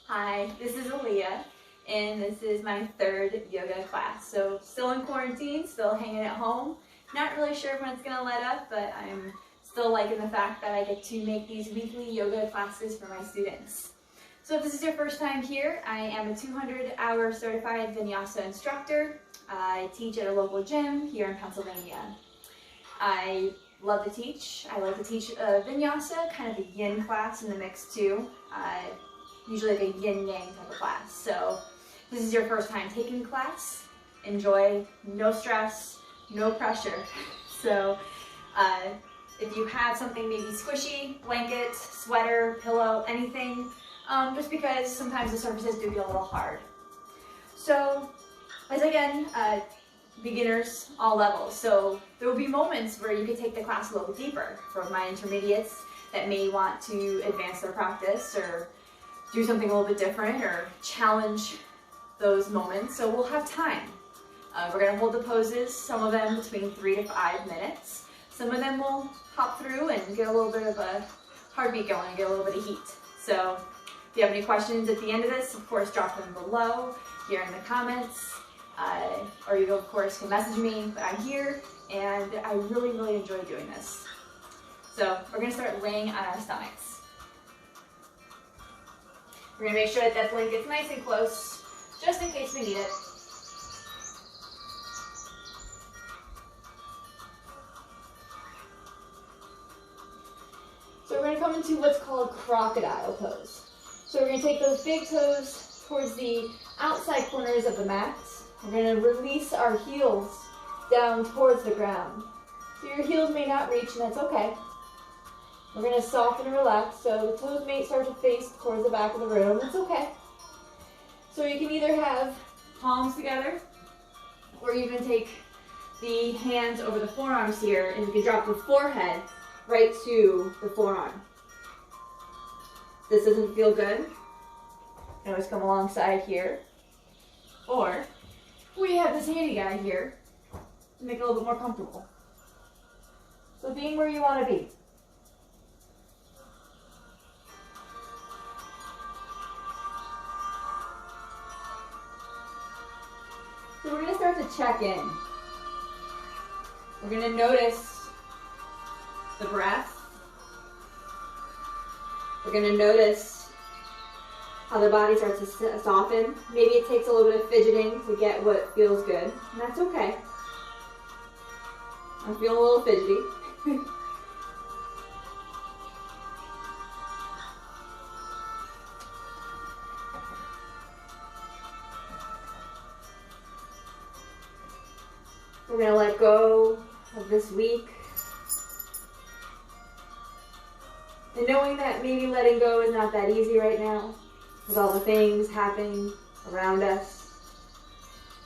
Hi, this is Alia, and this is my third yoga class. So still in quarantine, still hanging at home. Not really sure when it's gonna let up, but I'm still liking the fact that I get to make these weekly yoga classes for my students. So if this is your first time here, I am a 200-hour certified vinyasa instructor. I teach at a local gym here in Pennsylvania. I love to teach. I like to teach vinyasa, kind of a yin class in the mix too. Usually like a yin-yang type of class. So if this is your first time taking class, enjoy, no stress, no pressure. So if you have something maybe squishy, blanket, sweater, pillow, anything, just because sometimes the surfaces do get a little hard. So as again, beginners, all levels. So there will be moments where you could take the class a little bit deeper. For my intermediates that may want to advance their practice or do something a little bit different or challenge those moments. So we'll have time. We're gonna hold the poses, some of them between 3 to 5 minutes. Some of them will hop through and get a little bit of a heartbeat going and get a little bit of heat. So if you have any questions at the end of this, of course, drop them below here in the comments. Or you, of course, can message me, but I'm here and I really, really enjoy doing this. So we're gonna start laying on our stomachs. We're gonna make sure that that blanket's nice and close, just in case we need it. So we're gonna come into what's called crocodile pose. So we're gonna take those big toes towards the outside corners of the mat. We're gonna release our heels down towards the ground. So your heels may not reach, and that's okay. We're going to soften and relax, so the toes may start to face towards the back of the room. That's okay. So you can either have palms together, or you can take the hands over the forearms here, and you can drop the forehead right to the forearm. If this doesn't feel good, you can always come alongside here. Or we have this handy guy here to make it a little bit more comfortable. So being where you want to be. So we're going to start to check in. We're going to notice the breath. We're going to notice how the body starts to soften. Maybe it takes a little bit of fidgeting to get what feels good, and that's okay. I'm feeling a little fidgety. We're going to let go of this week. And knowing that maybe letting go is not that easy right now, with all the things happening around us,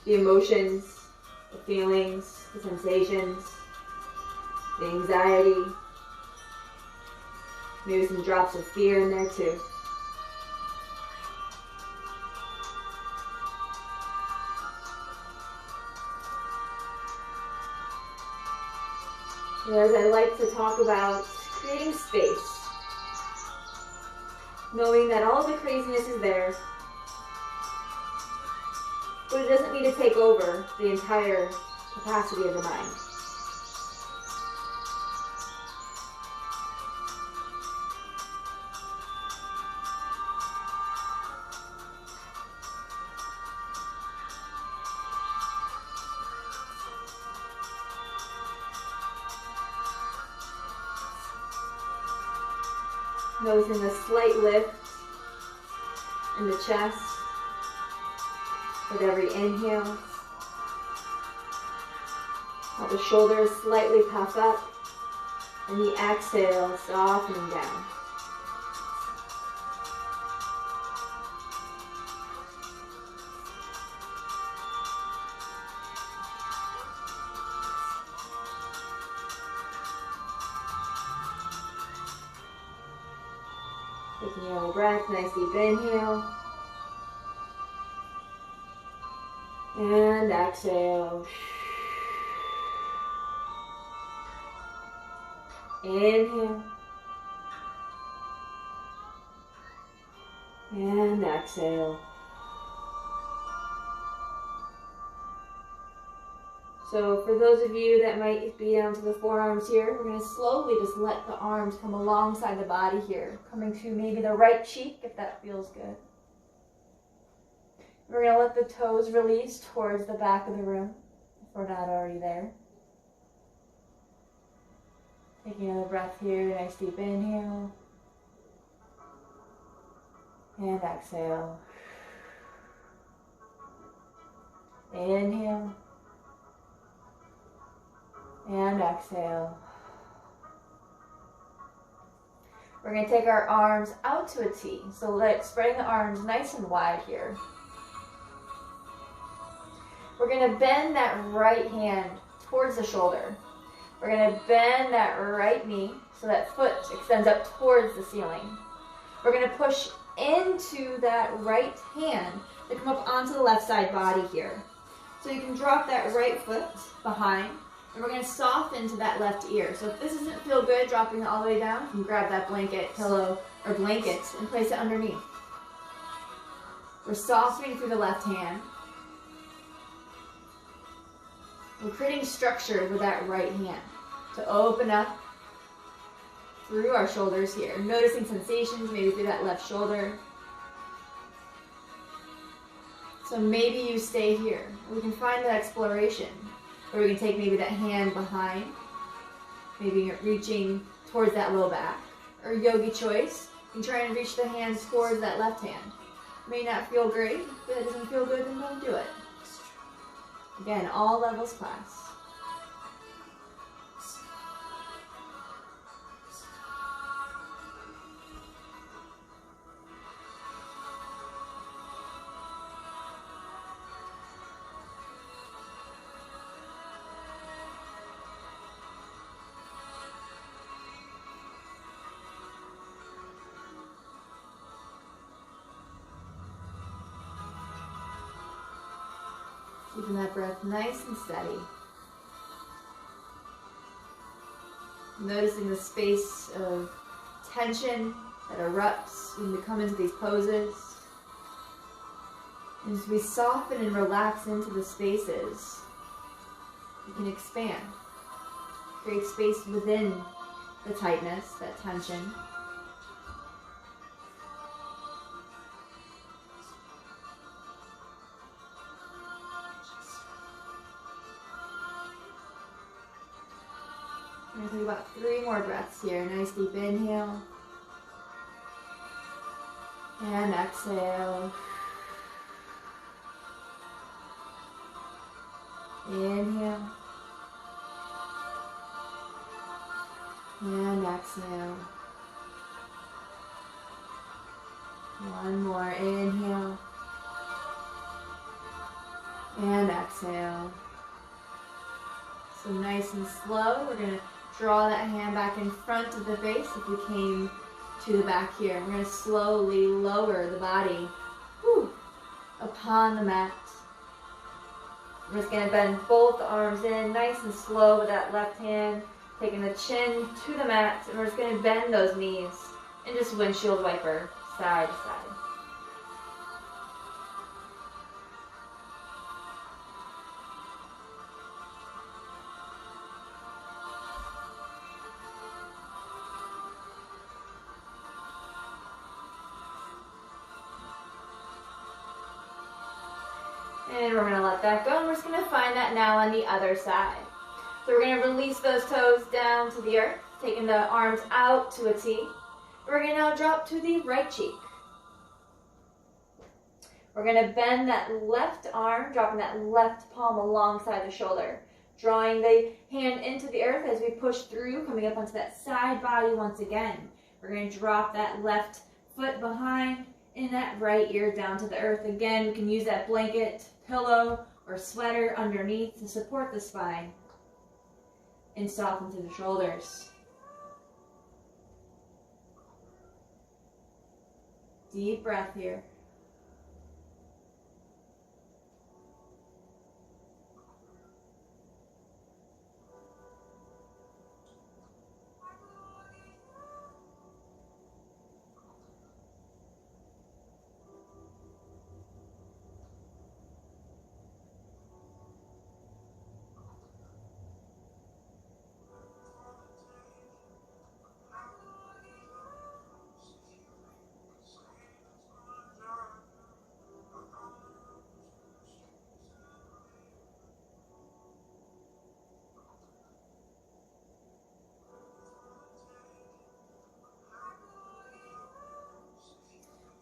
the emotions, the feelings, the sensations, the anxiety, maybe some drops of fear in there too. As I like to talk about creating space, knowing that all of the craziness is there, but it doesn't need to take over the entire capacity of the mind. Noticing the slight lift in the chest with every inhale. How the shoulders slightly puff up, and the exhale softening down. Taking your breath, nice deep inhale. And exhale. Inhale. And exhale. So for those of you that might be down to the forearms here, we're going to slowly just let the arms come alongside the body here, coming to maybe the right cheek if that feels good. We're going to let the toes release towards the back of the room if we're not already there. Taking another breath here, nice deep inhale. And exhale. Inhale. And exhale. We're going to take our arms out to a T. So like spreading the arms nice and wide here. We're going to bend that right hand towards the shoulder. We're going to bend that right knee so that foot extends up towards the ceiling. We're going to push into that right hand to come up onto the left side body here. So you can drop that right foot behind, and we're going to soften to that left ear. So if this doesn't feel good, dropping it all the way down, you can grab that blanket, pillow, or blanket and place it underneath. We're softening through the left hand. We're creating structure with that right hand to open up through our shoulders here. Noticing sensations maybe through that left shoulder. So maybe you stay here. We can find that exploration where we can take maybe that hand behind, maybe you're reaching towards that low back. Or yogi choice, you can try and reach the hands towards that left hand. May not feel great, but if it doesn't feel good, then don't do it. Again, all levels class. Keeping that breath nice and steady. Noticing the space of tension that erupts when we come into these poses. And as we soften and relax into the spaces, we can expand. Create space within the tightness, that tension. We're going to take about 3 more breaths here. Nice deep inhale. And exhale. Inhale. And exhale. One more. Inhale. And exhale. So nice and slow. We're going to draw that hand back in front of the face if we came to the back here. We're going to slowly lower the body upon the mat. We're just going to bend both arms in nice and slow with that left hand, taking the chin to the mat, and we're just going to bend those knees and just windshield wiper side to side. And we're going to let that go, and we're just going to find that now on the other side. So we're going to release those toes down to the earth, taking the arms out to a T. We're going to now drop to the right cheek. We're going to bend that left arm, dropping that left palm alongside the shoulder, drawing the hand into the earth as we push through, coming up onto that side body once again. We're going to drop that left foot behind and that right ear down to the earth. Again, we can use that blanket, pillow, or sweater underneath to support the spine and soften through the shoulders. Deep breath here.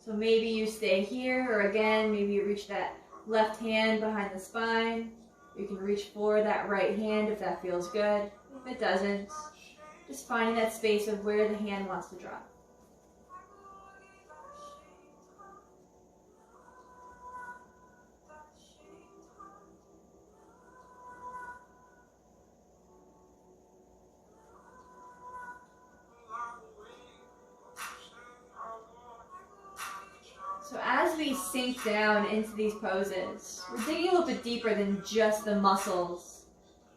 So maybe you stay here, or again, maybe you reach that left hand behind the spine. You can reach for that right hand if that feels good. If it doesn't, just finding that space of where the hand wants to drop. So as we sink down into these poses, we're digging a little bit deeper than just the muscles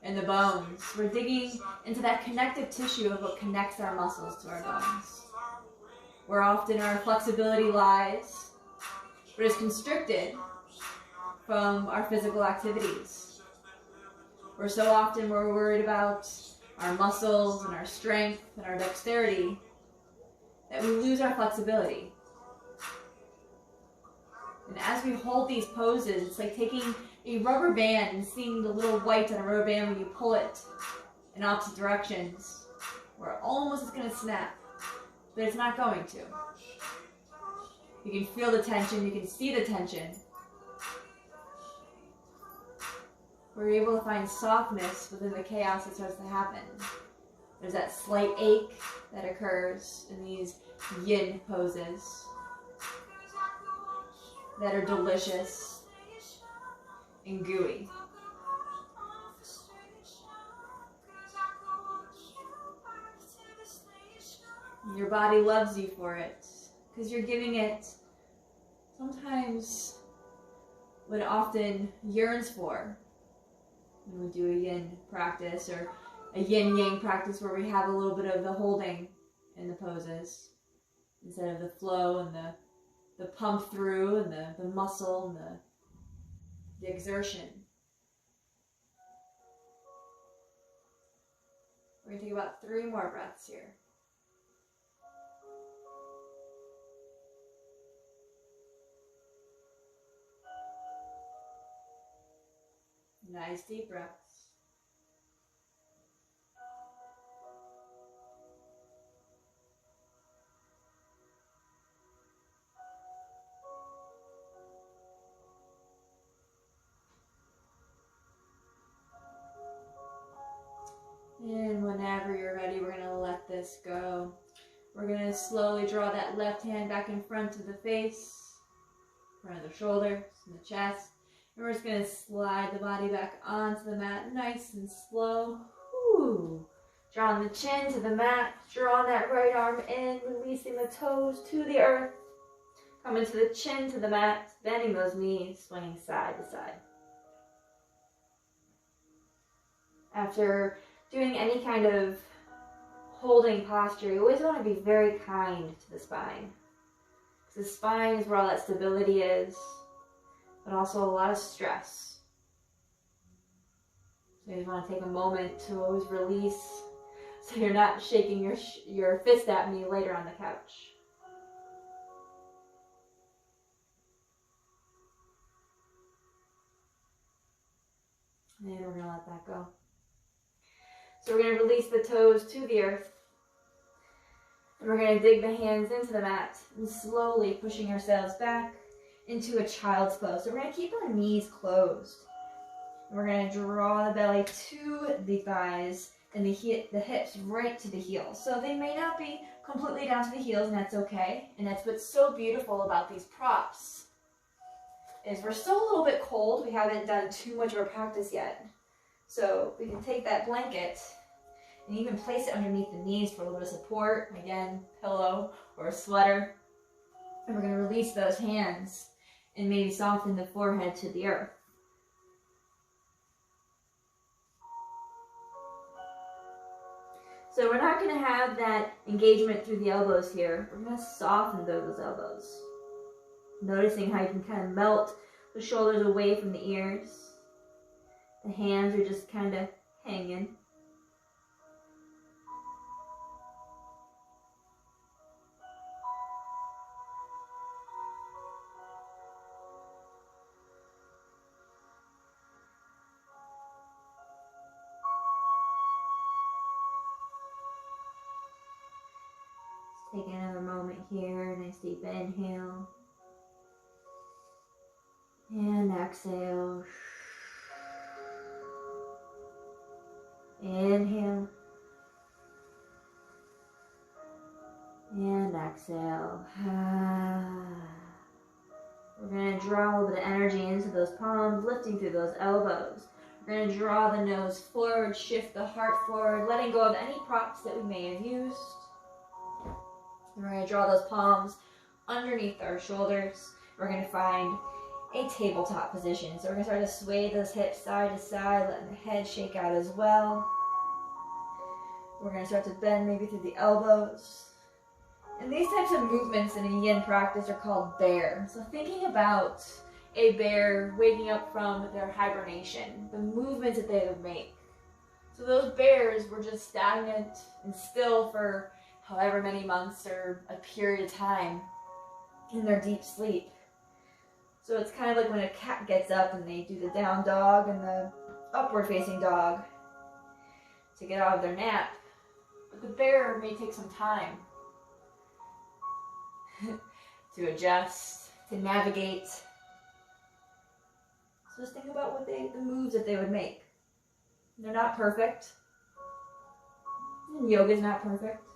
and the bones. We're digging into that connective tissue of what connects our muscles to our bones. Where often our flexibility lies, but is constricted from our physical activities. Where so often we're worried about our muscles and our strength and our dexterity that we lose our flexibility. And as we hold these poses, it's like taking a rubber band and seeing the little white on a rubber band when you pull it in opposite directions, where almost it's going to snap, but it's not going to. You can feel the tension, you can see the tension. We're able to find softness within the chaos that starts to happen. There's that slight ache that occurs in these yin poses that are delicious and gooey. Your body loves you for it because you're giving it sometimes what it often yearns for. When we do a yin practice or a yin-yang practice where we have a little bit of the holding in the poses instead of the flow and the pump through and the muscle and the exertion. We're going to take about 3 more breaths here. Nice deep breaths. And whenever you're ready, we're going to let this go. We're going to slowly draw that left hand back in front of the face, front of the shoulders, and the chest. And we're just going to slide the body back onto the mat, nice and slow. Whew. Drawing the chin to the mat, drawing that right arm in, releasing the toes to the earth. Coming to the chin to the mat, bending those knees, swinging side to side. After doing any kind of holding posture, you always want to be very kind to the spine. Because the spine is where all that stability is, but also a lot of stress. So you want to take a moment to always release so you're not shaking your fist at me later on the couch. And we're going to let that go. So we're going to release the toes to the earth. And we're going to dig the hands into the mat and slowly pushing ourselves back into a child's pose. So we're going to keep our knees closed. And we're going to draw the belly to the thighs and the hips right to the heels. So they may not be completely down to the heels, and that's okay. And that's what's so beautiful about these props, is we're still a little bit cold. We haven't done too much of a practice yet. So we can take that blanket and even place it underneath the knees for a little bit of support. Again, pillow or a sweater. And we're going to release those hands and maybe soften the forehead to the earth. So we're not going to have that engagement through the elbows here. We're going to soften those elbows. Noticing how you can kind of melt the shoulders away from the ears. The hands are just kind of hanging. Taking another moment here, nice deep inhale. And exhale. Inhale. And exhale. We're going to draw a little bit of energy into those palms, lifting through those elbows. We're going to draw the nose forward, shift the heart forward, letting go of any props that we may have used. And we're going to draw those palms underneath our shoulders. We're going to find a tabletop position. So we're going to start to sway those hips side to side, letting the head shake out as well. We're going to start to bend maybe through the elbows. And these types of movements in a yin practice are called bear. So thinking about a bear waking up from their hibernation, the movements that they would make. So those bears were just stagnant and still for however many months or a period of time in their deep sleep. So it's kind of like when a cat gets up and they do the down dog and the upward facing dog to get out of their nap. But the bear may take some time to adjust, to navigate. So just think about what the moves that they would make. They're not perfect. And yoga's not perfect.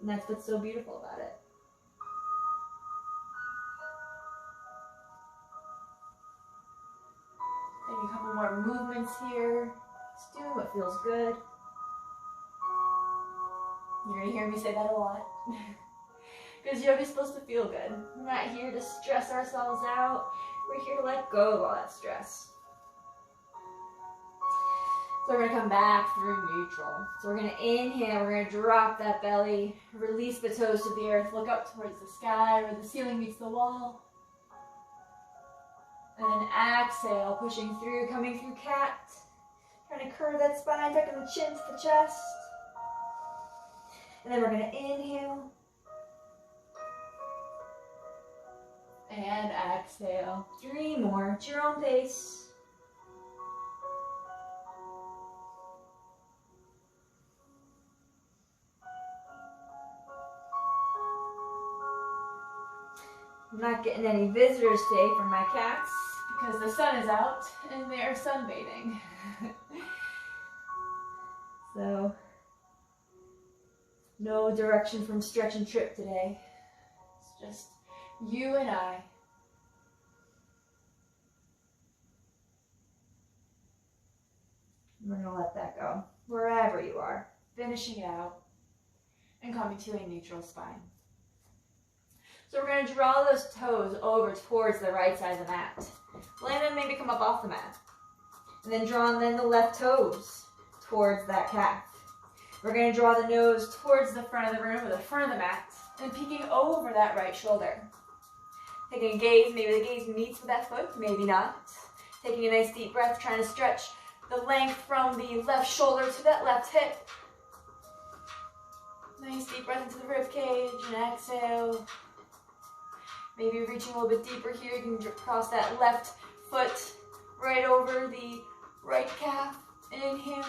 And that's what's so beautiful about it. Maybe a couple more movements here. Just doing what feels good. You're going to hear me say that a lot. Because yoga is supposed to feel good. We're not here to stress ourselves out. We're here to let go of all that stress. So we're going to come back through neutral. So we're going to inhale, we're going to drop that belly, release the toes to the earth, look up towards the sky where the ceiling meets the wall. And then exhale, pushing through, coming through cat. Trying to curve that spine, tucking the chin to the chest. And then we're going to inhale. And exhale. 3 more at your own pace. I'm not getting any visitors today from my cats because the sun is out and they are sunbathing. So, no direction from Stretch and Trip today. It's just you and I. We're going to let that go, wherever you are, finishing it out and coming to a neutral spine. So we're going to draw those toes over towards the right side of the mat. Let them maybe come up off the mat. And then draw the left toes towards that calf. We're going to draw the nose towards the front of the room or the front of the mat and peeking over that right shoulder. Taking a gaze, maybe the gaze meets with that foot, maybe not. Taking a nice deep breath, trying to stretch the length from the left shoulder to that left hip. Nice deep breath into the rib cage and exhale. Maybe reaching a little bit deeper here, you can cross that left foot right over the right calf. Inhale.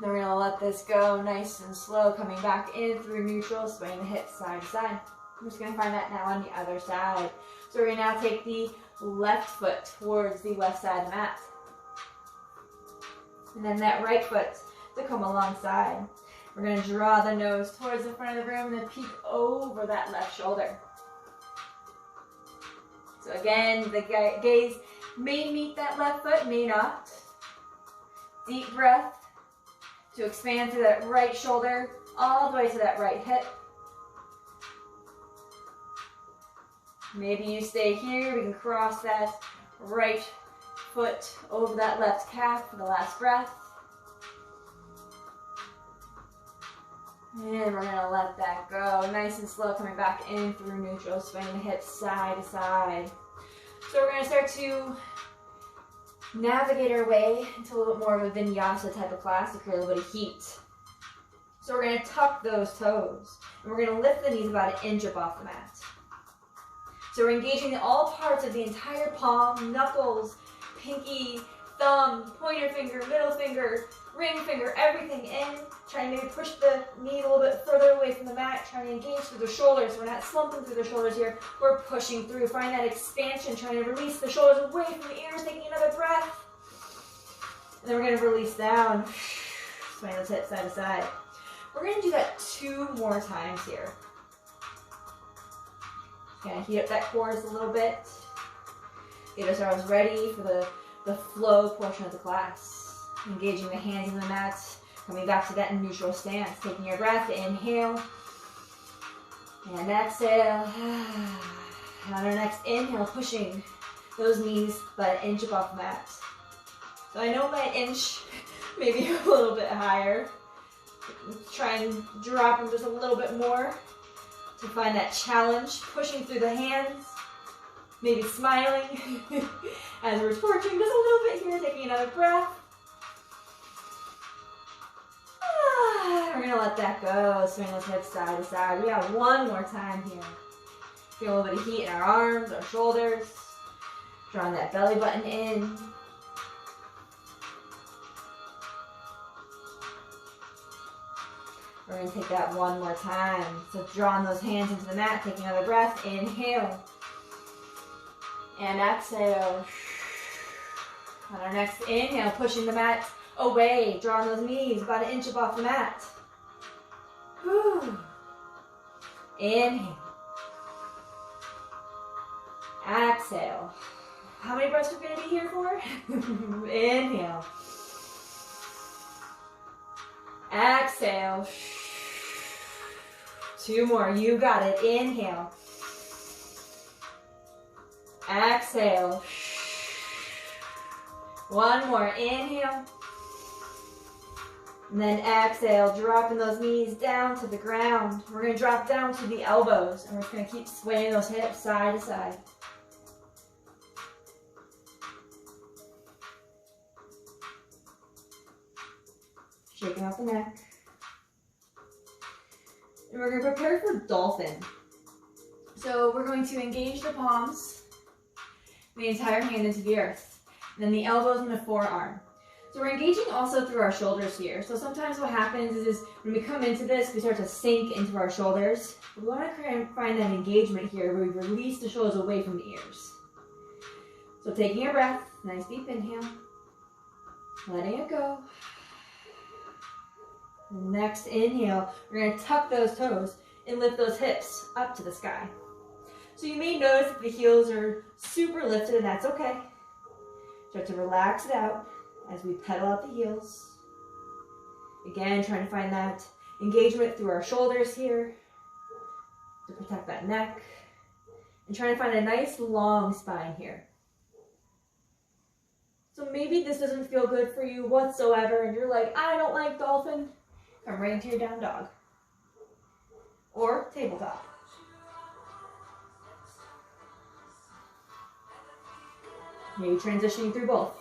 Then we're going to let this go nice and slow, coming back in through neutral, swaying the hips side to side. I'm just going to find that now on the other side. So we're going to now take the left foot towards the left side of the mat. And then that right foot to come alongside. We're going to draw the nose towards the front of the room and then peek over that left shoulder. So again, the gaze may meet that left foot, may not. Deep breath to expand through that right shoulder, all the way to that right hip. Maybe you stay here, we can cross that right foot over that left calf for the last breath. And we're going to let that go. Nice and slow, coming back in through neutral, swaying the hips side to side. So we're going to start to navigate our way into a little bit more of a vinyasa type of class to create a little bit of heat. So we're going to tuck those toes. And we're going to lift the knees about 1 inch up off the mat. So we're engaging all parts of the entire palm, knuckles, pinky, thumb, pointer finger, middle finger, ring finger everything in. Trying to maybe push the knee a little bit further away from the mat. Trying to engage through the shoulders. We're not slumping through the shoulders here. We're pushing through. Find that expansion. Trying to release the shoulders away from the ears. Taking another breath. And then we're going to release down. Swing those hips side to side. We're going to do that 2 more times here. Going to heat up that core just a little bit. Get ourselves ready for the flow portion of the class. Engaging the hands in the mat. Coming back to that neutral stance. Taking your breath. Inhale. And exhale. On our next inhale, pushing those knees about 1 inch above the mat. So I know my inch may be a little bit higher. Try and drop them just a little bit more to find that challenge. Pushing through the hands. Maybe smiling as we're torching just a little bit here. Taking another breath. We're going to let that go. Swing those hips side to side. We got 1 more time here. Feel a little bit of heat in our arms, our shoulders. Drawing that belly button in. We're going to take that 1 more time. So drawing those hands into the mat, taking another breath. Inhale. And exhale. On our next inhale, pushing the mat away. Drawing those knees about 1 inch above the mat. Whew. Inhale. Exhale. How many breaths are we going to be here for? Inhale. Exhale. 2 more. You got it. Inhale. Exhale. 1 more. Inhale. And then exhale, dropping those knees down to the ground. We're going to drop down to the elbows, and we're just going to keep swaying those hips side to side. Shaking out the neck. And we're going to prepare for dolphin. So we're going to engage the palms, the entire hand into the earth, and then the elbows and the forearm. So we're engaging also through our shoulders here. So sometimes what happens is when we come into this, we start to sink into our shoulders. We want to find that engagement here where we release the shoulders away from the ears. So taking a breath, nice deep inhale, letting it go. Next inhale, we're going to tuck those toes and lift those hips up to the sky. So you may notice that the heels are super lifted, and that's okay. Start to relax it out as we pedal out the heels. Again, trying to find that engagement through our shoulders here to protect that neck. And trying to find a nice long spine here. So maybe this doesn't feel good for you whatsoever, and you're like, I don't like dolphin. Come right into your down dog. Or tabletop. Maybe transitioning through both.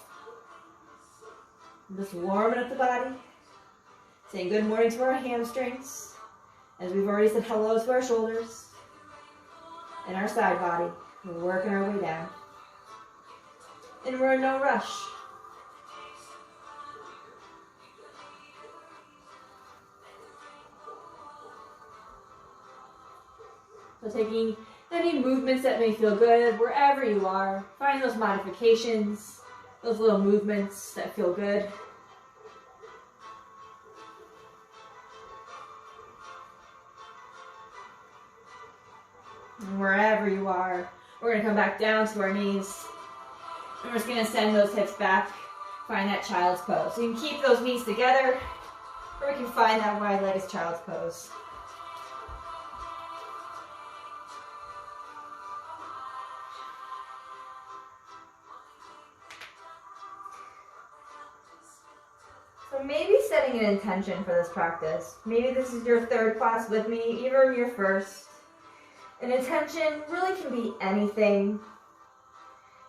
Just warming up the body. Saying good morning to our hamstrings. As we've already said hello to our shoulders. And our side body. We're working our way down. And we're in no rush. So taking any movements that may feel good, wherever you are, find those modifications, those little movements that feel good. And wherever you are, we're going to come back down to our knees. And we're just going to send those hips back, find that child's pose. So you can keep those knees together, or we can find that wide-legged child's pose. So maybe setting an intention for this practice. Maybe this is your third class with me, even your first. An intention really can be anything.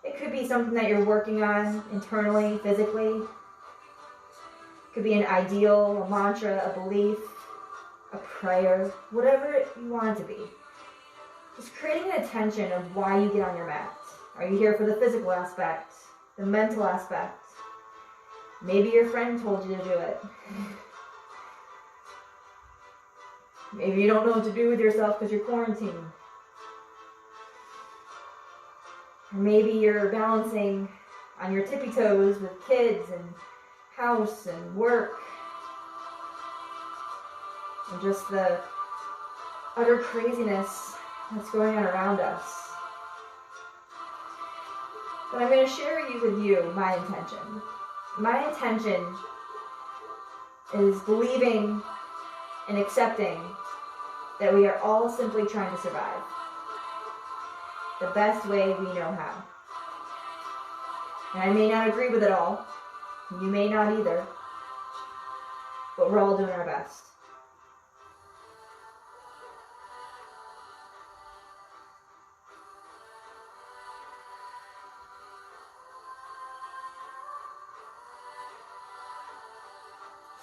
It could be something that you're working on internally, physically. It could be an ideal, a mantra, a belief, a prayer, whatever you want it to be. Just creating an intention of why you get on your mat. Are you here for the physical aspect, the mental aspect, Maybe your friend told you to do it. Maybe you don't know what to do with yourself because you're quarantined. Or maybe you're balancing on your tippy toes with kids and house and work. And just the utter craziness that's going on around us. But I'm going to share with you my intention. My intention is believing and accepting that we are all simply trying to survive the best way we know how. And I may not agree with it all. You may not either. But we're all doing our best.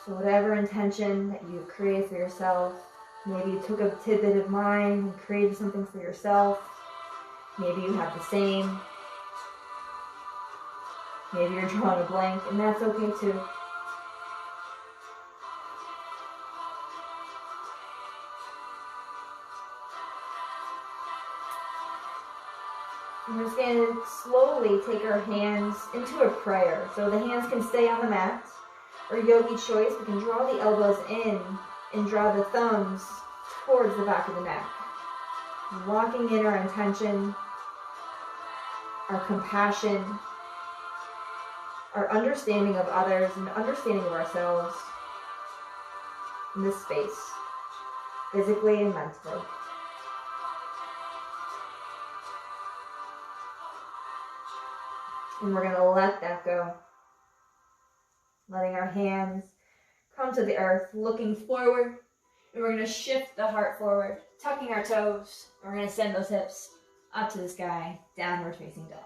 So whatever intention that you've created for yourself, maybe you took a tidbit of mine and created something for yourself. Maybe you have the same. Maybe you're drawing a blank, and that's okay too. And we're just going to slowly take our hands into a prayer. So the hands can stay on the mat. Or yogi choice, we can draw the elbows in and draw the thumbs towards the back of the neck. Locking in our intention, our compassion, our understanding of others, and understanding of ourselves in this space, physically and mentally. And we're going to let that go. Letting our hands come to the earth, looking forward. And we're going to shift the heart forward, tucking our toes. We're going to send those hips up to the sky, downward facing dog.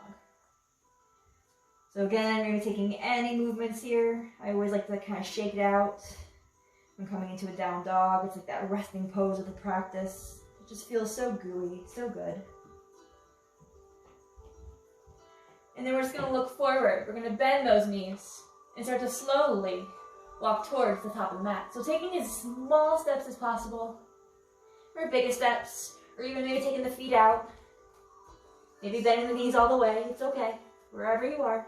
So again, we're going to be taking any movements here. I always like to kind of shake it out when coming into a down dog. It's like that resting pose of the practice. It just feels so gooey, so good. And then we're just going to look forward. We're going to bend those knees and start to slowly walk towards the top of the mat. So taking as small steps as possible, or biggest steps, or even maybe taking the feet out. Maybe bending the knees all the way, it's okay, wherever you are.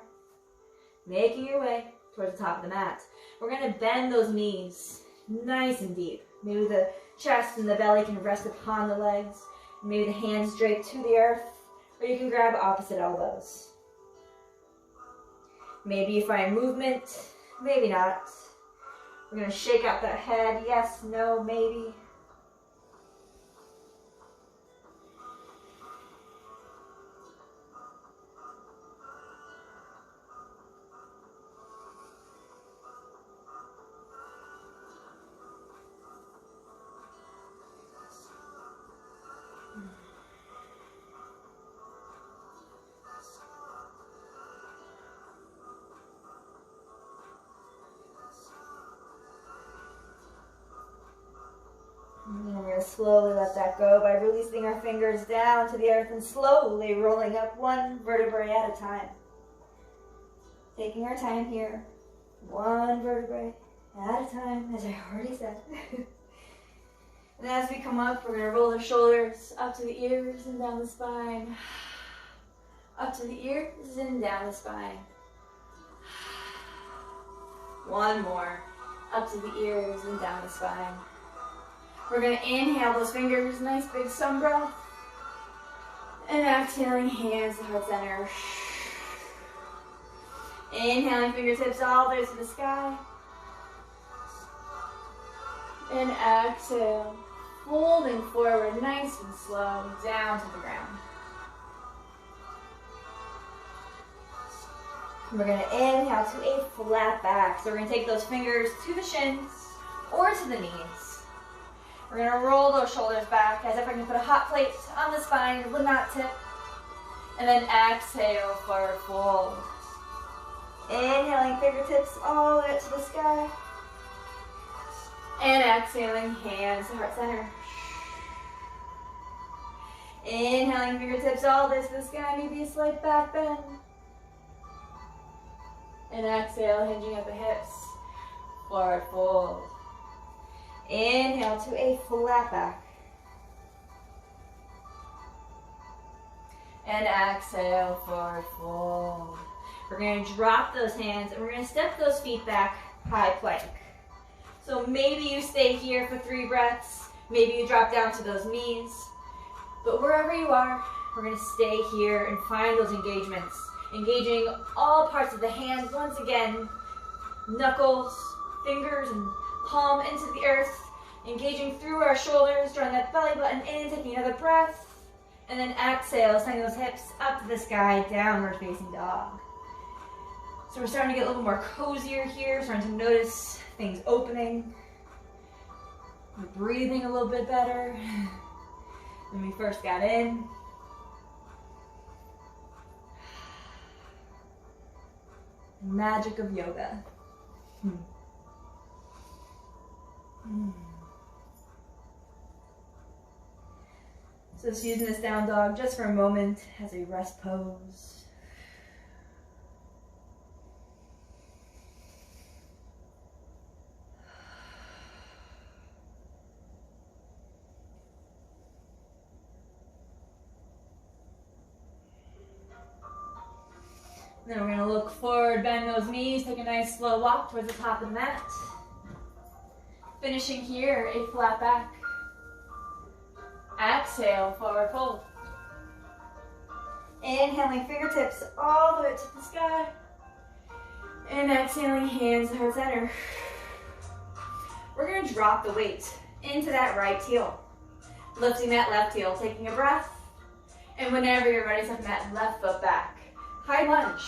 Making your way towards the top of the mat. We're going to bend those knees nice and deep. Maybe the chest and the belly can rest upon the legs. Maybe the hands drape to the earth, or you can grab opposite elbows. Maybe you find movement, maybe not. We're going to shake out that head, yes, no, maybe. And we're going to slowly let that go by releasing our fingers down to the earth and slowly rolling up one vertebrae at a time. Taking our time here, one vertebrae at a time, as I already said. And as we come up, we're going to roll the shoulders up to the ears and down the spine. Up to the ears and down the spine. One more. Up to the ears and down the spine. We're going to inhale those fingers, nice big sun breath. And exhaling, hands to heart center. Inhaling, fingertips all the way to the sky. And exhale, folding forward, nice and slow, down to the ground. We're going to inhale to a flat back. So we're going to take those fingers to the shins or to the knees. We're going to roll those shoulders back as if we're going to put a hot plate on the spine, it would not tip. And then exhale, forward fold. Inhaling, fingertips all the way up to the sky. And exhaling, hands to heart center. Inhaling, fingertips all the way to the sky, maybe a slight back bend. And exhale, hinging at the hips. Forward fold. Inhale to a flat back. And exhale, forward fold. We're going to drop those hands and we're going to step those feet back, high plank. So maybe you stay here for 3 breaths. Maybe you drop down to those knees. But wherever you are, we're going to stay here and find those engagements. Engaging all parts of the hands once again. Knuckles, fingers, and palm into the earth. Engaging through our shoulders, drawing that belly button in, taking another breath. And then exhale, sending those hips up to the sky, downward facing dog. So we're starting to get a little more cozier here, starting to notice things opening. We're breathing a little bit better than we first got in. The magic of yoga. So just using this down dog just for a moment as a rest pose. Then we're going to look forward, bend those knees, take a nice slow walk towards the top of the mat. Finishing here, a flat back. Exhale, forward fold. Inhaling fingertips all the way to the sky. And exhaling, hands to heart center. We're going to drop the weight into that right heel. Lifting that left heel, taking a breath. And whenever you're ready, stepping that left foot back. High lunge.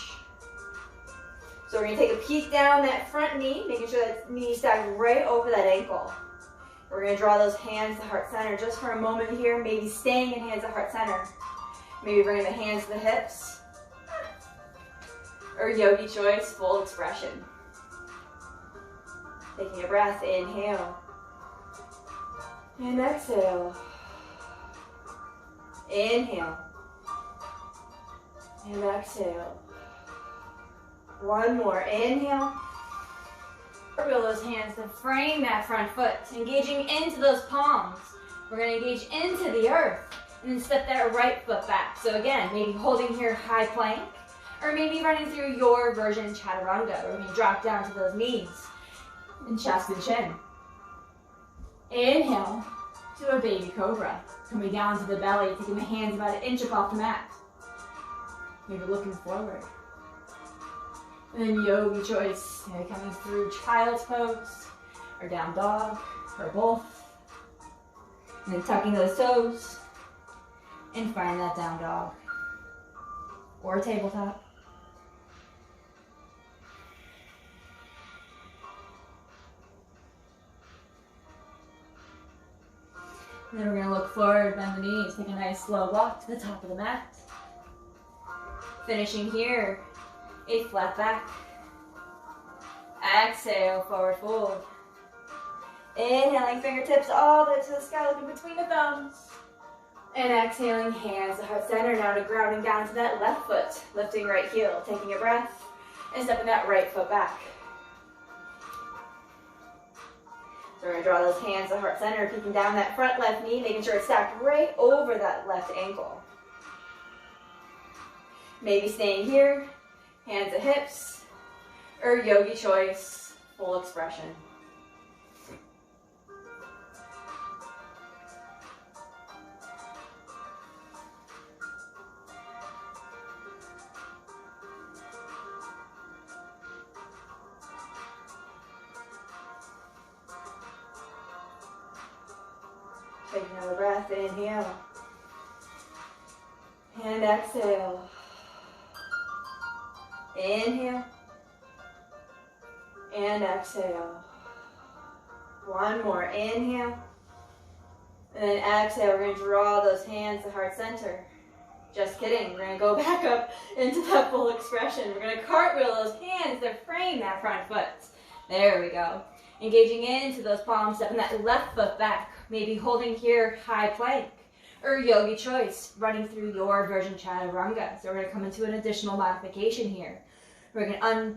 So we're going to take a peek down that front knee, making sure that knee stacked right over that ankle. We're going to draw those hands to heart center just for a moment here, maybe staying in hands to heart center. Maybe bringing the hands to the hips. Or yogi choice, full expression. Taking a breath, inhale. And exhale. Inhale. And exhale. One more. Inhale. Wheel those hands to frame that front foot. Engaging into those palms. We're going to engage into the earth. And then step that right foot back. So again, maybe holding here high plank. Or maybe running through your version chaturanga. We're going to drop down to those knees. And chest and chin. Inhale to a baby cobra. Coming down to the belly. Taking the hands about an inch up off the mat. Maybe looking forward. And then yogi choice, maybe coming through child's pose, or down dog, or both. And then tucking those toes, and find that down dog, or tabletop. And then we're going to look forward, bend the knees, take a nice slow walk to the top of the mat. Finishing here, a flat back. Exhale, forward fold. Inhaling, fingertips all the way to the sky, looking between the thumbs. And exhaling, hands to heart center. Now to grounding down to that left foot. Lifting right heel, taking a breath, and stepping that right foot back. So we're going to draw those hands to heart center, peeking down that front left knee, making sure it's stacked right over that left ankle. Maybe staying here, hands to hips, or yogi choice, full expression. Take another breath, inhale, and exhale. Inhale, and exhale. One more, inhale, and then exhale. We're going to draw those hands to heart center. Just kidding, we're going to go back up into that full expression. We're going to cartwheel those hands to frame that front foot. There we go. Engaging into those palms, stepping that left foot back. Maybe holding here high plank or yogi choice, running through your version chaturanga. So we're going to come into an additional modification here. We're going to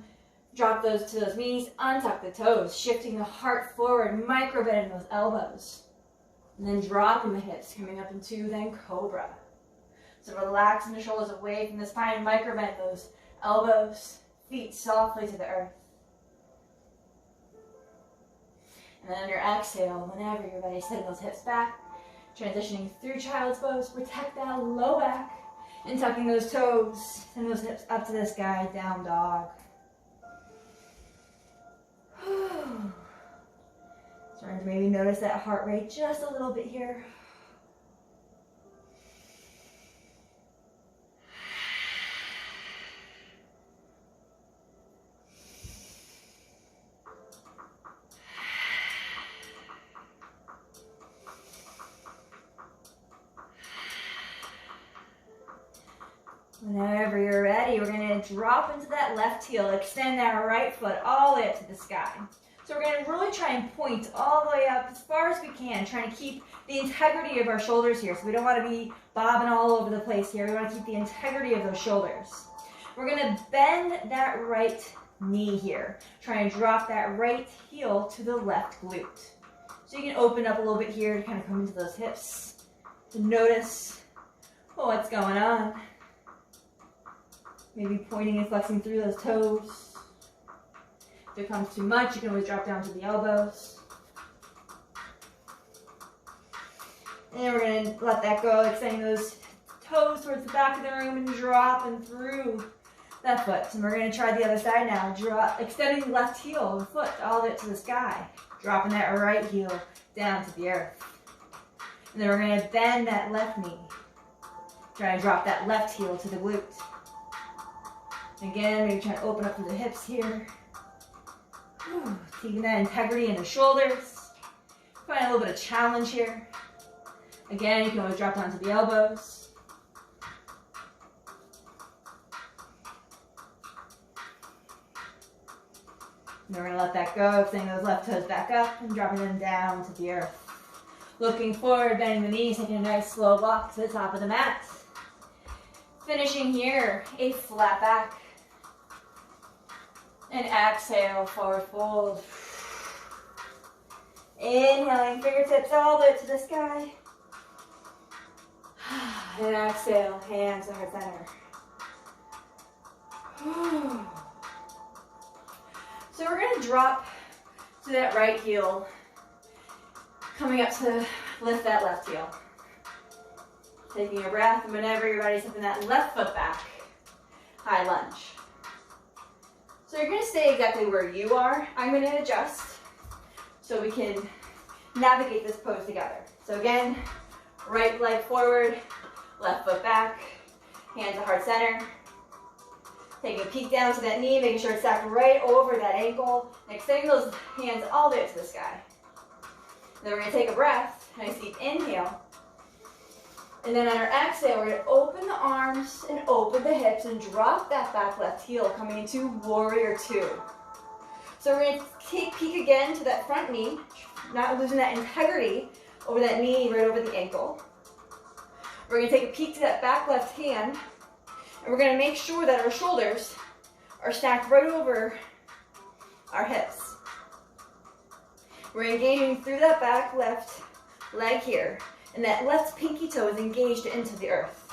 Drop those to those knees, untuck the toes, shifting the heart forward, micro bend in those elbows. And then dropping the hips, coming up into then cobra. So relaxing the shoulders away from the spine, micro bend those elbows, feet softly to the earth. And then on your exhale, whenever you're ready, send those hips back, transitioning through child's pose, protect that low back, and tucking those toes, send those hips up to the sky, down dog. Starting to maybe notice that heart rate just a little bit here. Whenever you're ready, we're going to drop into that left heel, extend that right foot all the way up to the sky. So we're going to really try and point all the way up as far as we can, trying to keep the integrity of our shoulders here. So we don't want to be bobbing all over the place here. We want to keep the integrity of those shoulders. We're going to bend that right knee here. Try and drop that right heel to the left glute. So you can open up a little bit here to kind of come into those hips, to notice what's going on. Maybe pointing and flexing through those toes. If it comes too much, you can always drop down to the elbows. And we're going to let that go, extending those toes towards the back of the room and dropping through that foot. And we're going to try the other side now. Extending the left heel and foot all the way up to the sky. Dropping that right heel down to the earth. And then we're going to bend that left knee. Try to drop that left heel to the glute. Again, maybe try to open up through the hips here. Keeping that integrity in the shoulders. Find a little bit of challenge here. Again, you can always drop down to the elbows. And we're going to let that go, extending those left toes back up and dropping them down to the earth. Looking forward, bending the knees, taking a nice slow walk to the top of the mat. Finishing here, a flat back. And exhale, forward fold. Inhaling, fingertips all the way to the sky. And exhale, hands to heart center. So we're going to drop to that right heel. Coming up to lift that left heel. Taking a breath, and whenever you're ready, stepping that left foot back. High lunge. So you're going to stay exactly where you are. I'm going to adjust so we can navigate this pose together. So again, right leg forward, left foot back, hands to heart center. Taking a peek down to that knee, making sure it's stacked right over that ankle, and extending those hands all the way up to the sky. And then we're going to take a breath, nice deep inhale. And then on our exhale, we're going to open the arms and open the hips and drop that back left heel, coming into warrior two. So we're going to take a peek again to that front knee, not losing that integrity over that knee, right over the ankle. We're going to take a peek to that back left hand, and we're going to make sure that our shoulders are stacked right over our hips. We're engaging through that back left leg here. And that left pinky toe is engaged into the earth.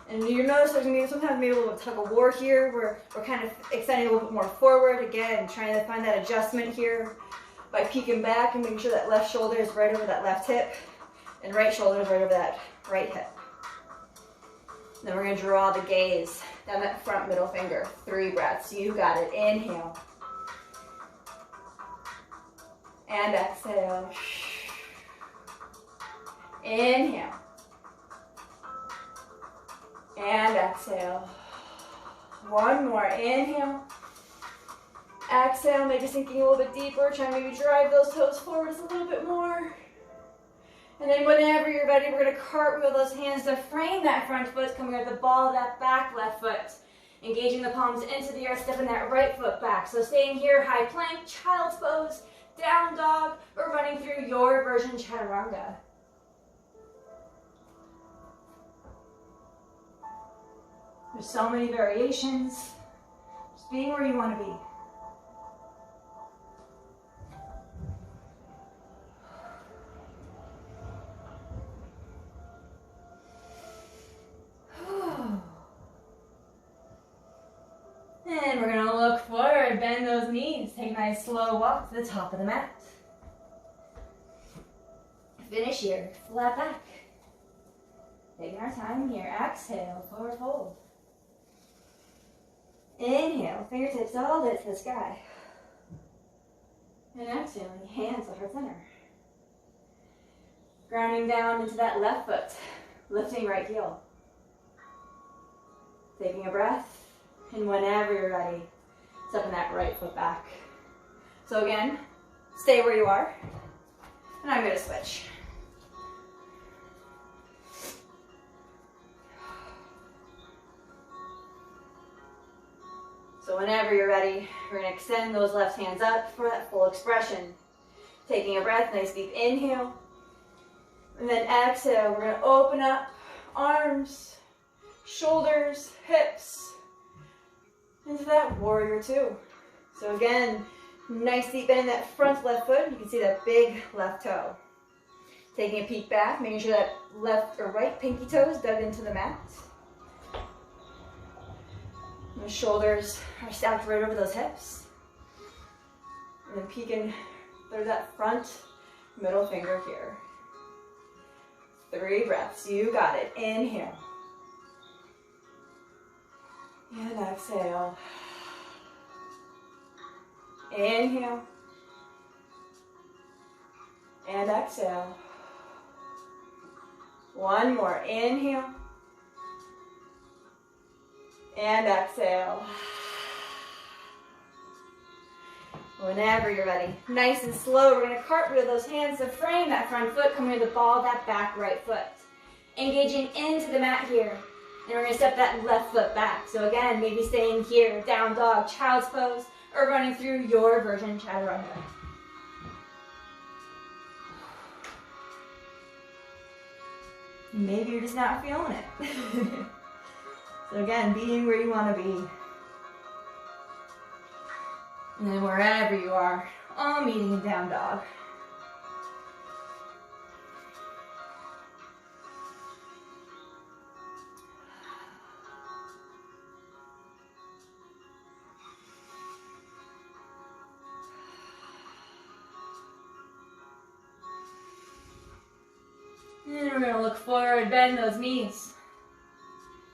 And you notice there's going to be sometimes maybe a little tug of war here where we're kind of extending a little bit more forward. Again, trying to find that adjustment here by peeking back and making sure that left shoulder is right over that left hip and right shoulder is right over that right hip. And then we're going to draw the gaze down that front middle finger. 3 breaths. You got it. Inhale. And exhale. Inhale. And exhale. One more. Inhale. Exhale. Maybe sinking a little bit deeper. Try and maybe drive those toes forward just a little bit more. And then whenever you're ready, we're going to cartwheel those hands to frame that front foot, coming at the ball of that back left foot. Engaging the palms into the earth, stepping that right foot back. So staying here, high plank, child's pose, down dog, or running through your version chaturanga. There's so many variations. Just being where you want to be. And we're going to look forward, bend those knees, take a nice slow walk to the top of the mat. Finish here, flat back. Taking our time here, exhale, forward fold. Inhale, fingertips all the way to the sky. And exhaling, hands to heart center. Grounding down into that left foot, lifting right heel. Taking a breath. And whenever you're ready, stepping that right foot back. So again, stay where you are. And I'm going to switch. So whenever you're ready, we're going to extend those left hands up for that full expression. Taking a breath, nice deep inhale. And then exhale, we're going to open up arms, shoulders, hips. Into that warrior two. So again, nice deep bend in that front left foot. You can see that big left toe. Taking a peek back, making sure that left or right pinky toe is dug into the mat. The shoulders are stacked right over those hips. And then peeking through that front middle finger here. 3 breaths, you got it. Inhale. And exhale. Inhale. And exhale. One more. Inhale. And exhale. Whenever you're ready. Nice and slow, we're going to cartwheel those hands to frame that front foot, coming to the ball of that back right foot. Engaging into the mat here. And we're going to step that left foot back. So again, maybe staying here, down dog, child's pose, or running through your version, chaturanga. Maybe you're just not feeling it. So again, being where you want to be. And then wherever you are, all meeting in down dog. And we're going to look forward, bend those knees.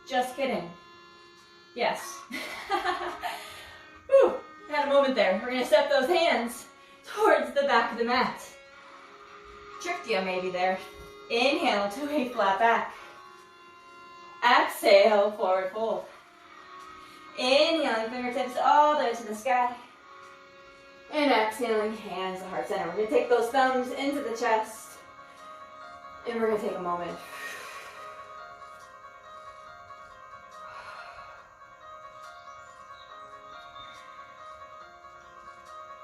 Just kidding. Yes. Whew, had a moment there. We're going to step those hands towards the back of the mat. Tricked you maybe there. Inhale to a flat back. Exhale, forward fold. Inhaling, fingertips all the way to the sky. And exhaling, hands to heart center. We're going to take those thumbs into the chest. And we're going to take a moment.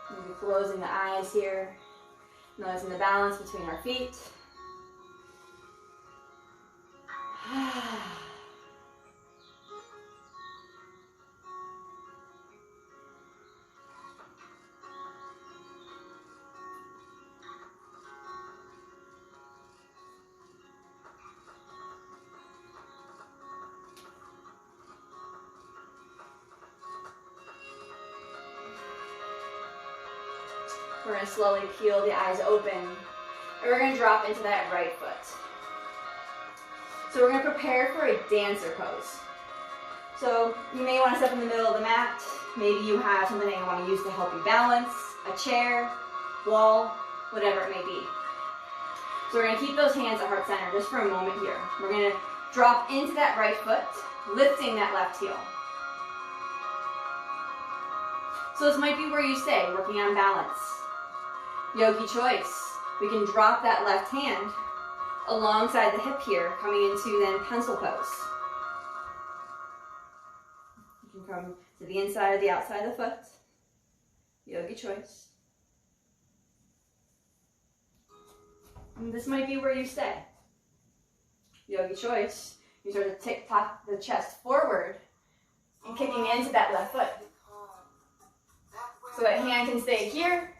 Maybe closing the eyes here. Noticing the balance between our feet. We're going to slowly peel the eyes open, and we're going to drop into that right foot. So we're going to prepare for a dancer pose. So you may want to step in the middle of the mat. Maybe you have something that you want to use to help you balance, a chair, wall, whatever it may be. So we're going to keep those hands at heart center just for a moment here. We're going to drop into that right foot, lifting that left heel. So this might be where you stay, working on balance. Yogi choice. We can drop that left hand alongside the hip here, coming into then pencil pose. You can come to the inside or the outside of the foot. Yogi choice. And this might be where you stay. Yogi choice. You sort of tick tock the chest forward and kicking into that left foot. So that hand can stay here,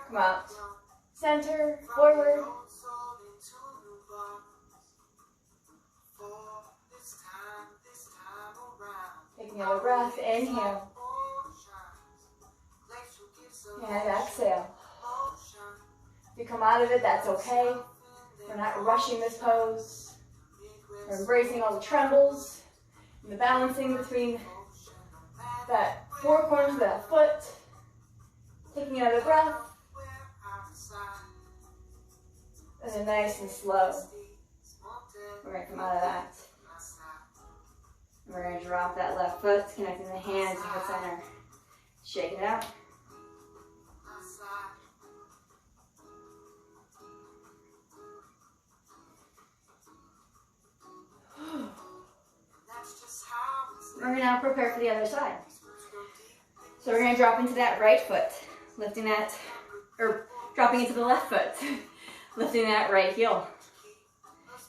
come out, center, forward. Take another breath, inhale, and exhale. If you come out of it, that's okay. We're not rushing this pose. We're embracing all the trembles and the balancing between that four corners of that foot. Taking another breath. And then nice and slow. We're going to come out of that. And we're going to drop that left foot, connecting the hands to the center. Shake it out. We're going to now prepare for the other side. So we're going to drop into that right foot, lifting that, or dropping into the left foot, lifting that right heel.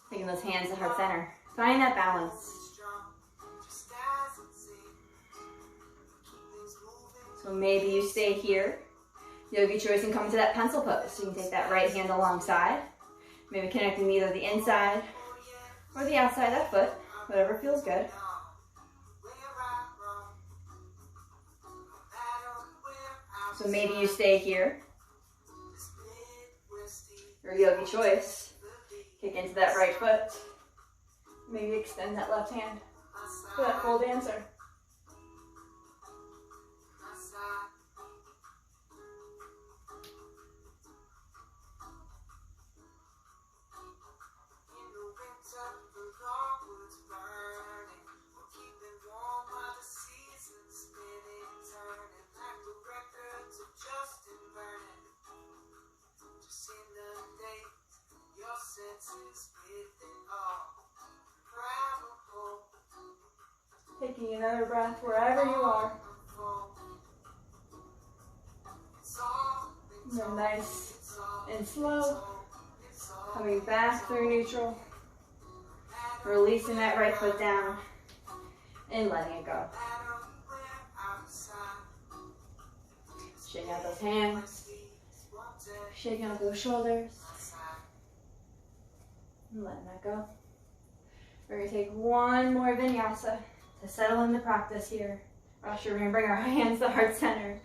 Taking those hands to heart center. Find that balance. So maybe you stay here. Yogi choice and come into that pencil pose. So you can take that right hand alongside. Maybe connecting either the inside or the outside of that foot, whatever feels good. So maybe you stay here. Your yogi choice. Kick into that right foot. Maybe extend that left hand for that full dancer. Taking another breath wherever you are. And then nice and slow. Coming back through neutral. Releasing that right foot down and letting it go. Shaking out those hands. Shaking out those shoulders. And letting that go. We're going to take one more vinyasa to settle in the practice here. We're going to bring our hands to heart center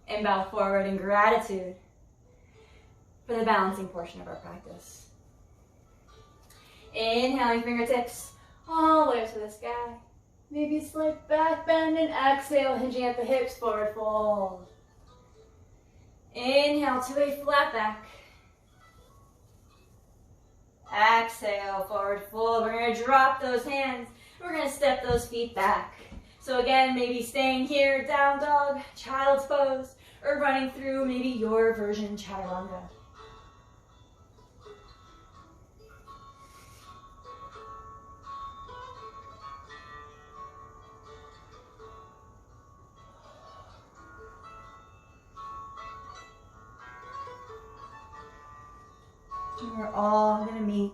and bow forward in gratitude for the balancing portion of our practice. Inhaling fingertips all the way up to the sky. Maybe a slight back bend and exhale, hinging at the hips, forward fold. Inhale to a flat back. Exhale, forward fold. We're going to drop those hands. We're going to step those feet back. So again, maybe staying here, down dog, child's pose, or running through maybe your version, chaturanga. And we're all going to meet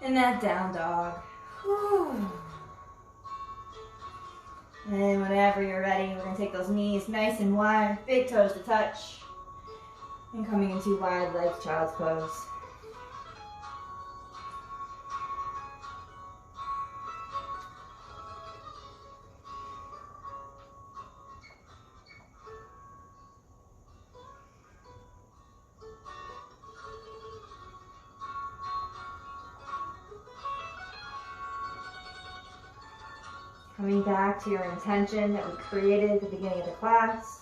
in that down dog. Whew. And then whenever you're ready, we're going to take those knees nice and wide, big toes to touch, and coming into wide legged child's pose. Coming back to your intention that we created at the beginning of the class.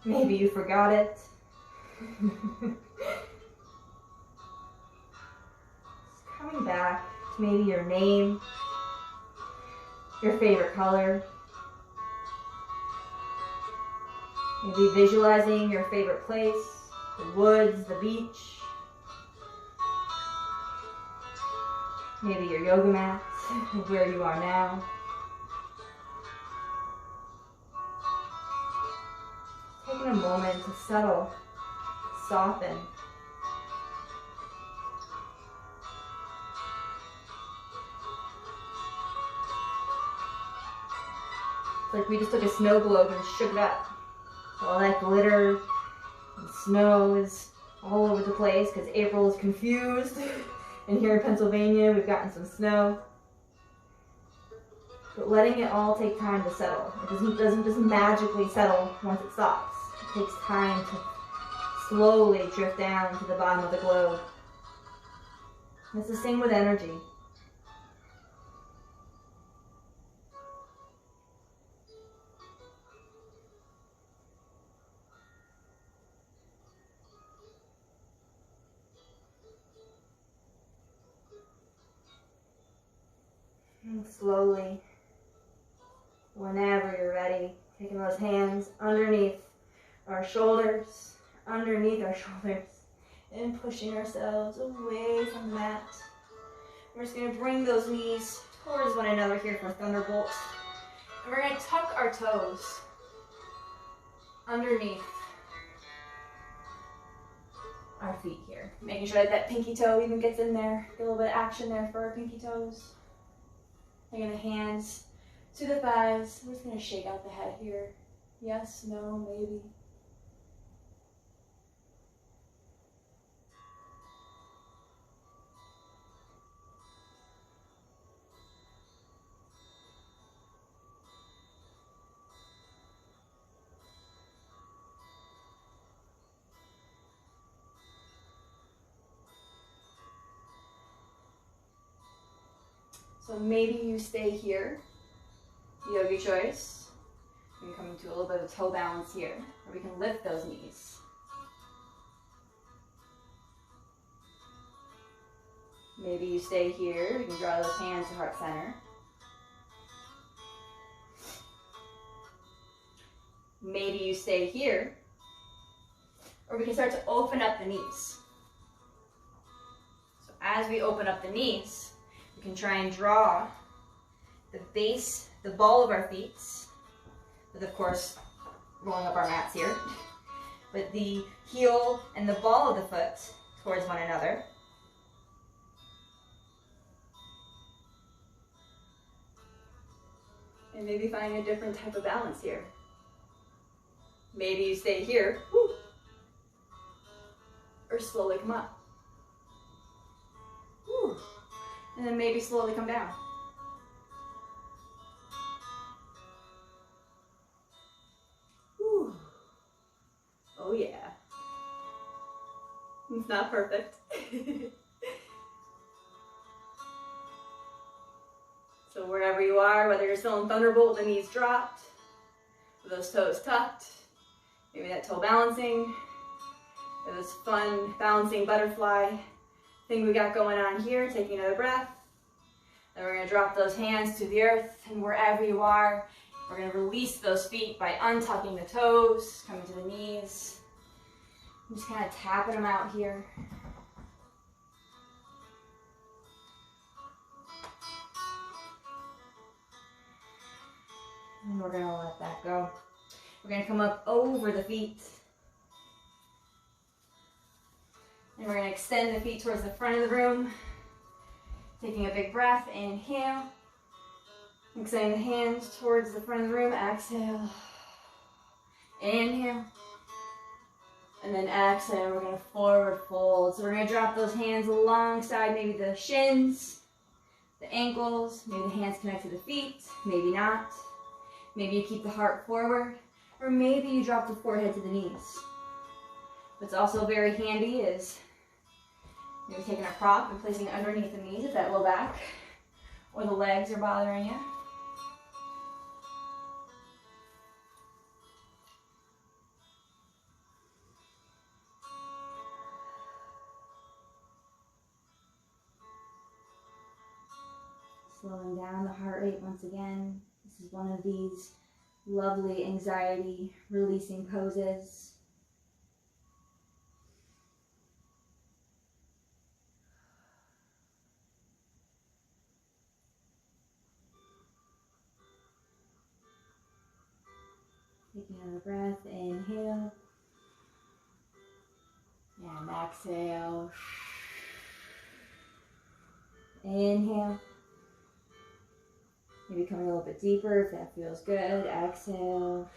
Maybe you forgot it. Coming back to maybe your name, your favorite color. Maybe visualizing your favorite place, the woods, the beach. Maybe your yoga mat, where you are now. Taking a moment to settle, soften. like we just took a snow globe and shook it up. All that glitter and snow is all over the place because April is confused. And here in Pennsylvania, we've gotten some snow. But letting it all take time to settle. It doesn't just magically settle once it stops. It takes time to slowly drift down to the bottom of the globe. And it's the same with energy. And slowly, whenever you're ready, taking those hands underneath our shoulders, and pushing ourselves away from the mat. We're just going to bring those knees towards one another here for Thunderbolt. And we're going to tuck our toes underneath our feet here. Making sure that pinky toe even gets in there. Get a little bit of action there for our pinky toes. Taking the hands to the thighs. We're just going to shake out the head here. Yes, no, maybe. So maybe you stay here, yogi choice. We can come into a little bit of toe balance here, or we can lift those knees. Maybe you stay here, you can draw those hands to heart center. Maybe you stay here, or we can start to open up the knees. So as we open up the knees, we can try and draw the base, the ball of our feet, with of course rolling up our mats here, but the heel and the ball of the foot towards one another. And maybe find a different type of balance here. Maybe you stay here, or slowly come up. And then maybe slowly come down. Oh yeah. It's not perfect. So wherever you are, whether you're still in Thunderbolt, the knees dropped, with those toes tucked, maybe that toe balancing, or this fun balancing butterfly thing we got going on here. Taking another breath. Then we're going to drop those hands to the earth, and wherever you are, we're going to release those feet by untucking the toes, coming to the knees. I'm just kind of tapping them out here. And we're going to let that go. We're going to come up over the feet. And we're going to extend the feet towards the front of the room. Taking a big breath, inhale. Extending the hands towards the front of the room, exhale. Inhale. And then exhale, we're going to forward fold. So we're going to drop those hands alongside maybe the shins, the ankles, maybe the hands connect to the feet, maybe not. Maybe you keep the heart forward, or maybe you drop the forehead to the knees. What's also very handy is maybe taking a prop and placing it underneath the knees if that low back or the legs are bothering you. Slowing down the heart rate once again. This is one of these lovely anxiety releasing poses. Taking another breath, inhale, and exhale. Inhale, Maybe coming a little bit deeper if that feels good. Exhale.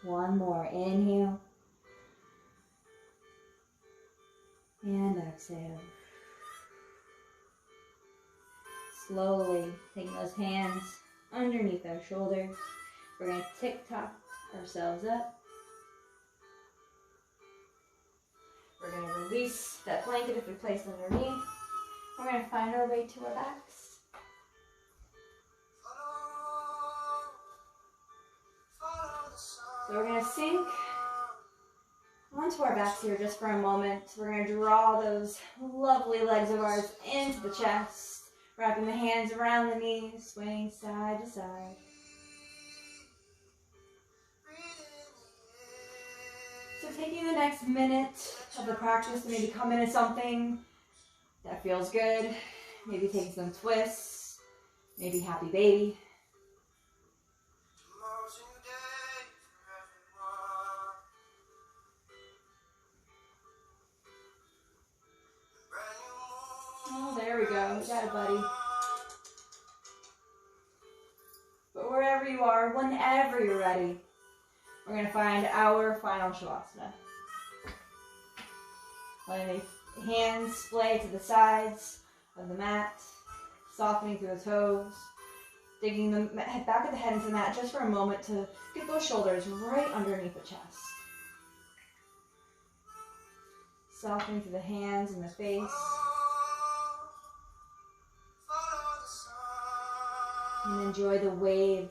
One more. Inhale. And exhale. Slowly taking those hands underneath our shoulders. We're going to tick-tock ourselves up. We're going to release that blanket if we placed underneath. We're going to find our way to our backs. So we're going to sink onto our backs here just for a moment. We're going to draw those lovely legs of ours into the chest, wrapping the hands around the knees, swaying side to side. So taking the next minute of the practice to maybe come into something that feels good, maybe taking some twists, maybe happy baby. Oh, there we go. We got it, buddy. But wherever you are, whenever you're ready, we're going to find our final Shavasana. Letting the hands splay to the sides of the mat, softening through the toes, digging the back of the head into the mat just for a moment to get those shoulders right underneath the chest. Softening through the hands and the face. And enjoy the wave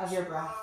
of your breath.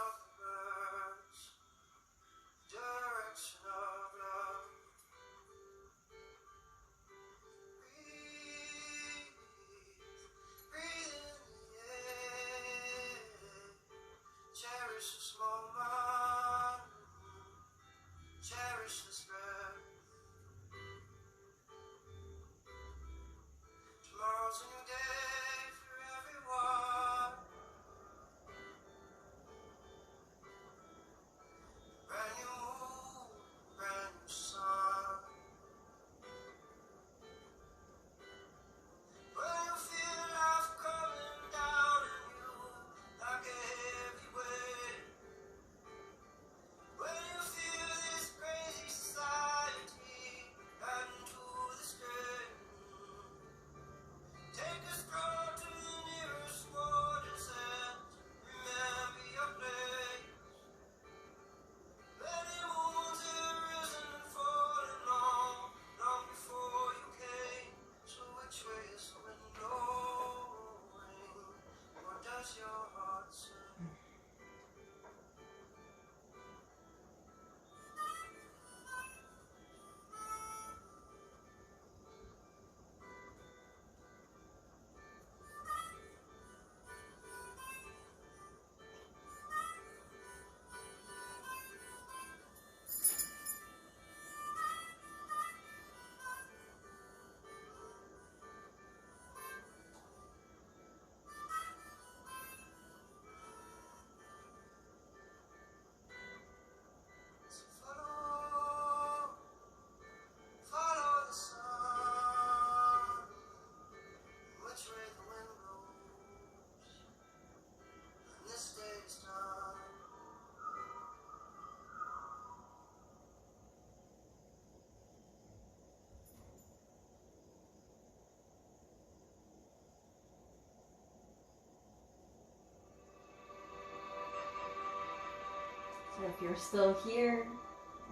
So if you're still here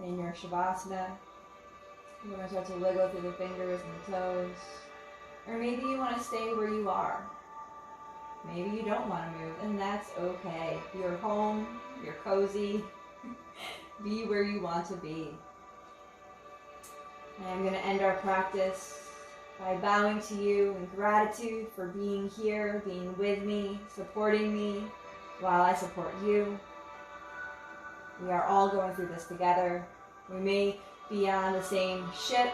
in your Shavasana, you're going to start to wiggle through the fingers and the toes. Or maybe you want to stay where you are. Maybe you don't want to move, and that's okay. You're home, you're cozy. Be where you want to be. And I'm going to end our practice by bowing to you in gratitude for being here, being with me, supporting me while I support you. We are all going through this together. We may be on the same ship,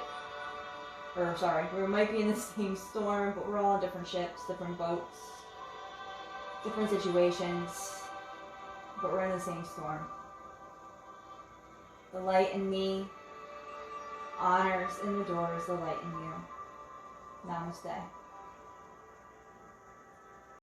we might be in the same storm, but we're all on different ships, different boats, different situations, but we're in the same storm. The light in me honors and adores the light in you. Namaste.